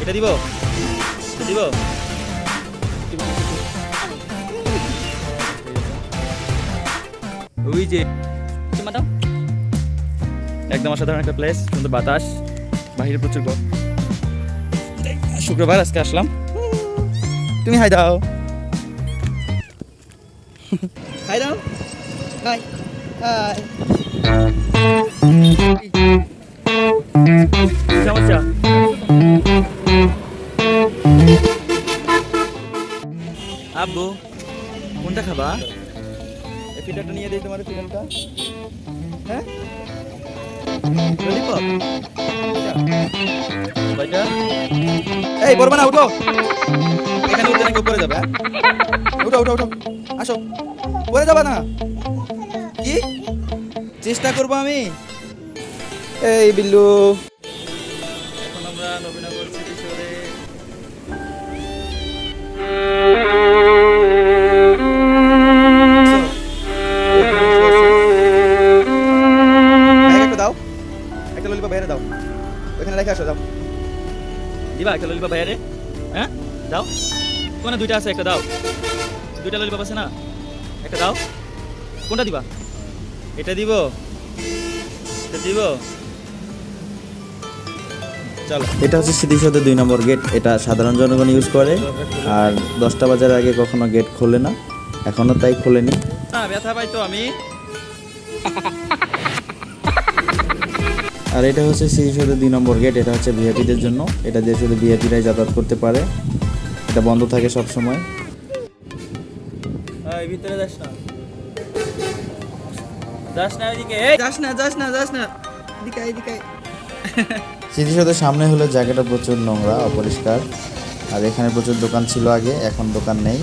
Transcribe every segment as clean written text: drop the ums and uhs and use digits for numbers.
এটা দিব, এটা দিব। ওই যে দাও, একদম অসাধারণ একটা প্লেস, সুন্দর বাতাস, বাহিরে প্রচুর গরম। শুক্রবার আজকে আসলাম। তুমি হাই দাও, হাই দাও, হাই হাই। সমস্যা আব্বু কোনটা খাবা? এই ফিডারটা নিয়ে দিই, তোমার ফিডারটা। হ্যাঁ ললিপপ ভাইটা। এই পড়বে না, উঠো। এখানে উঠতে নাকি উপরে যাবে? উঠো উঠো উঠো, আসো। পরে যাবে না কি? চেষ্টা করবো আমি। এই বিল্লু, এখন আমরা নবীনগর সিটি শহরে। দাও একটা ললিপপ বাইরে দাও, ওইখানে রেখে আসো। দাও, দিবা একটা ললিপপ বাইরে? হ্যাঁ দাও, কোনে দুইটা আছে, একটা দাও। দুইটা ললিপপ আছে না, একটা দাও। কোনটা দিবা? এটা দিব, এটা দিব। চলো, এটা হচ্ছে স্মৃতিসৌধের 2 নম্বর গেট। এটা সাধারণ জনগণ ইউজ করে, আর 10টা বাজার আগে কখনো গেট খোলে না, এখনো তাই খোলেনি। না ব্যথা পাই তো আমি। আর এটা হচ্ছে স্মৃতিসৌধের 2 নম্বর গেট। এটা হচ্ছে ভিআইপিদের জন্য, এটা দিয়ে শুধু ভিআইপিরাই যাতায়াত করতে পারে। এটা বন্ধ থাকে সব সময়। এই ভিতরে যাস না, যাস না এদিকে, যাস না যাস না যাস না, এদিকে এদিকে। স্মৃতিসৌধের সামনে হলে জায়গাটা প্রচুর নোংরা, অপরিষ্কার। আর এখানে প্রচুর দোকান ছিল আগে, এখন দোকান নেই।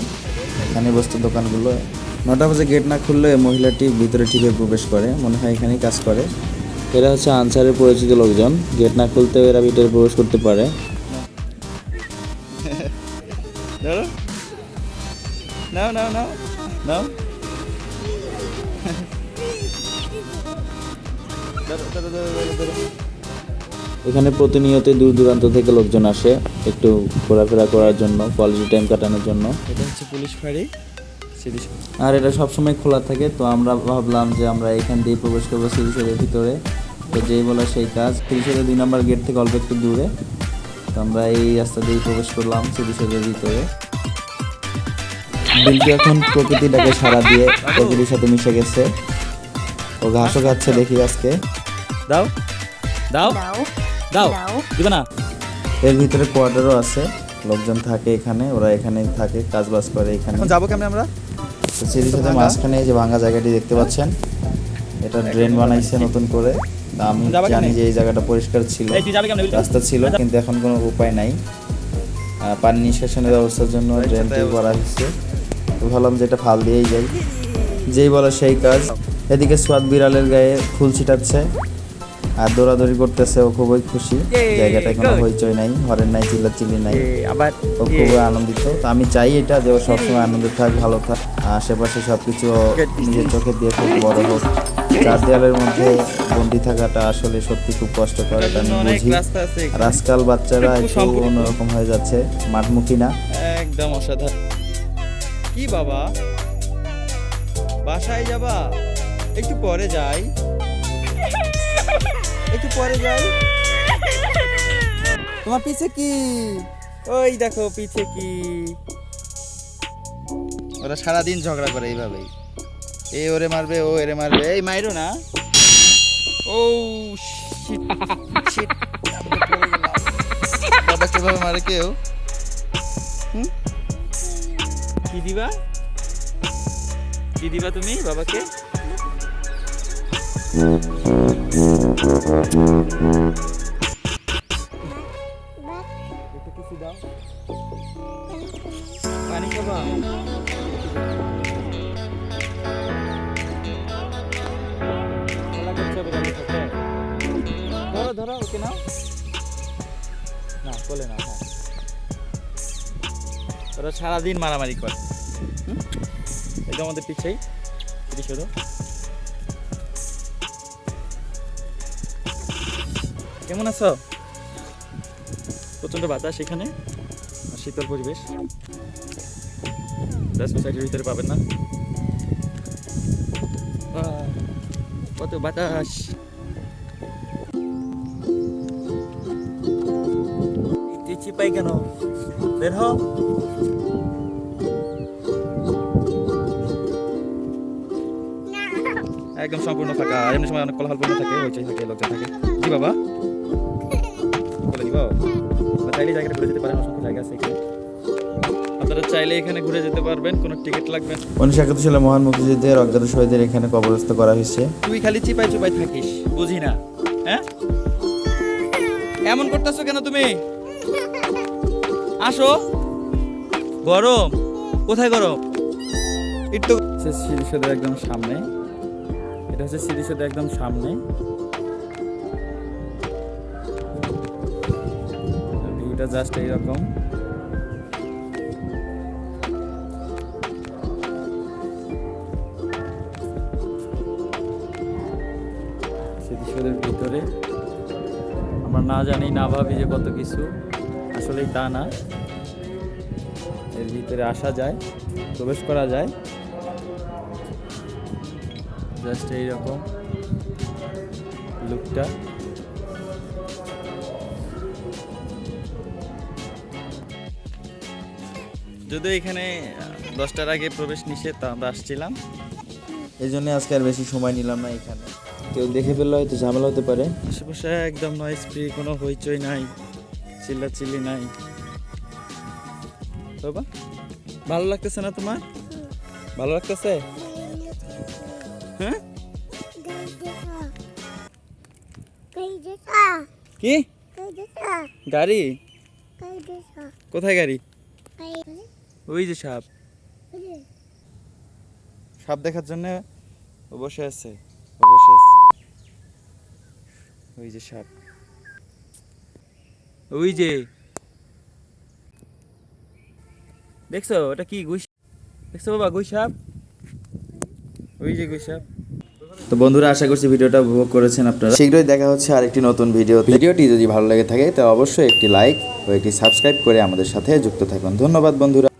এখানে বস্তু দোকানগুলো 9টা বাজে গেট না খুললে মহিলাটি ভিতরে ঠিকই প্রবেশ করে, মনে হয় এখানেই কাজ করে। এরা হচ্ছে আনসারের পরিচিত লোকজন, গেট না খুলতেও এরা ভিতরে প্রবেশ করতে পারে। ধরো, নাও নাও নাও নাও। ধরো ধরো ধরো ধরো ধরো। এখানে প্রতিনিয়ত দূর দূরান্ত থেকে লোকজন আসে একটু ঘোরাফেরা করার জন্য, কোয়ালিটি টাইম কাটানোর জন্য। এটা হচ্ছে পুলিশ ফাঁড়ি। আর এটা সবসময় খোলা থাকে, তো আমরা ভাবলাম যে আমরা এখান দিয়ে প্রবেশ করবো স্মৃতিসৌধের ভিতরে। তো যেই বলা সেই কাজ। স্মৃতিসৌধের 2 নম্বর গেট থেকে অল্প একটু দূরে, তো আমরা এই রাস্তা দিয়ে প্রবেশ করলাম স্মৃতিসৌধের ভিতরে। বিলকে এখন প্রকৃতি ডাকে সাড়া দিয়ে প্রকৃতির সাথে মিশে গেছে, ও ঘাসও খাচ্ছে দেখি আজকে। দাও দাও দাও, দিবে না? এর ভিতরে কোয়ার্টারও আছে, লোকজন থাকে এখানে, ওরা এখানেই থাকে, কাজ বাজ করে এখানে। এখন যাবো কেমনে আমরা? তো স্মৃতিসৌধের মাঝখানে এই যে ভাঙা জায়গাটি দেখতে পাচ্ছেন, এটা ড্রেন বানাইছে নতুন করে। তা আমি জানি যে এই জায়গাটা পরিষ্কার ছিল, এই তুই যাবে কেমনে? রাস্তা ছিল, কিন্তু এখন কোনো উপায় নাই। পানি নিষ্কাশনের ব্যবস্থার জন্য ড্রেনটি করা হয়েছে। তো ভাবলাম যে এটা ফাল দিয়েই যাই, যেই বলে সেই কাজ। এদিকে সোয়াদ বিড়ালের গায়ে ফুল ছিটাচ্ছে আর দৌড়াদৌড়ি করতেছে, ও খুবই খুশি। জায়গাটায় কোনো হইচই নাই, হরেন নাই, চিল্লাচিল্লি নাই, আবার ও খুবই আনন্দিত। তো আমি চাই এটা যে ও সবসময় আনন্দ থাক, ভালো থাক, আশেপাশে সবকিছু নিজের চোখে দিয়ে খুব বড় হোক। 4 দেওয়ালের মধ্যে বন্দি থাকাটা আসলে সত্যি খুব কষ্টকর, এটা আমি বুঝি। আর আজকাল বাচ্চারা একটু অন্যরকম হয়ে যাচ্ছে, মাঠমুখী না। একদম অসাধারণ। কি বাবা, বাসায় যাবা? একটু পরে যাই, একটু পরে যাই। তোমার পিছে কি? ওই দেখো পিছে কি। ওরা সারাদিন ঝগড়া করে এইভাবেই, এ ওরে মারবে, ও এরে মারবে। এই মাইরো না। ও শিট শিট, বাবা কিভাবে মারে কেউ? কি দিবা, কি দিবা তুমি বাবাকে? কিছু দাও, পানি খাবা? ধরো ধরো, ওকে নাও না, কোলে না। হ্যাঁ, ওরা সারাদিন মারামারি করে। এটা আমাদের পিছেই শুধু। কেমন আছো? প্রচণ্ড বাতাস এখানে, আর শীতল পরিবেশ যা সোসাইটির ভিতরে পাবেন না। কত বাতাস! তুই চিপাই কেন? বের হ। একদম সম্পূর্ণ ফাঁকা, আর এমনি সময় অনেক কোলাহলপূর্ণ থাকে, হইচই থাকে, লোকজন থাকে। জি বাবা, বলে দিব চাইলে জায়গাটা ঘুরে যেতে পারেন, অসংখ্য জায়গা আছে এখানে। আপনারা চাইলে এখানে ঘুরে যেতে পারবেন, কোনো টিকিট লাগবে না। 1971 সালে মহান মুক্তিযুদ্ধের অজ্ঞাত শহীদের এখানে কবরস্থ করা হয়েছে। তুই খালি চিপাই চিপাই থাকিস, বুঝি না। হ্যাঁ, এমন করতেছো কেন তুমি? আসো। গরম? কোথায় গরম? একটু স্মৃতিসৌধের একদম সামনে, এটা হচ্ছে স্মৃতিসৌধের একদম সামনে। ভিউটা জাস্ট এইরকম। স্মৃতিসৌধের ভিতরে আমরা না জানি না ভাবি যে কত কিছু, আসলেই তা না। এর ভিতরে আসা যায়, প্রবেশ করা যায়, জাস্ট এইরকম লুকটা। যদিও এখানে 10টার আগে প্রবেশ নিষেধ, তা আমরা আসছিলাম। এই জন্য আজকে আর বেশি সময় নিলাম না এখানে, কেউ দেখে ফেললে হয়তো ঝামেলা হতে পারে। আশেপাশে একদম নয়েজ ফ্রি, কোনো হইচই নাই, চিল্লাচিল্লি নাই। বাবা, ভালো লাগতেছে না তোমার? ভালো লাগতেছে? হ্যাঁ, কি গাড়ি? কোথায় গাড়ি? ওই যে সাপ, সাপ দেখার জন্য বসে আছে, বসে আছে। ওই যে সাপ, ওই যে দেখছো, ওটা কি গুই? দেখছো বাবা, গুই সাপ, ওই যে গুই সাপ। তো বন্ধুরা, আশা করছি ভিডিওটা উপভোগ করেছেন আপনারা। শীঘ্রই দেখা হচ্ছে আরেকটি নতুন ভিডিওটি যদি ভালো লেগে থাকে তো অবশ্যই একটি লাইক ও একটি সাবস্ক্রাইব করে আমাদের সাথে যুক্ত থাকুন। ধন্যবাদ বন্ধুরা।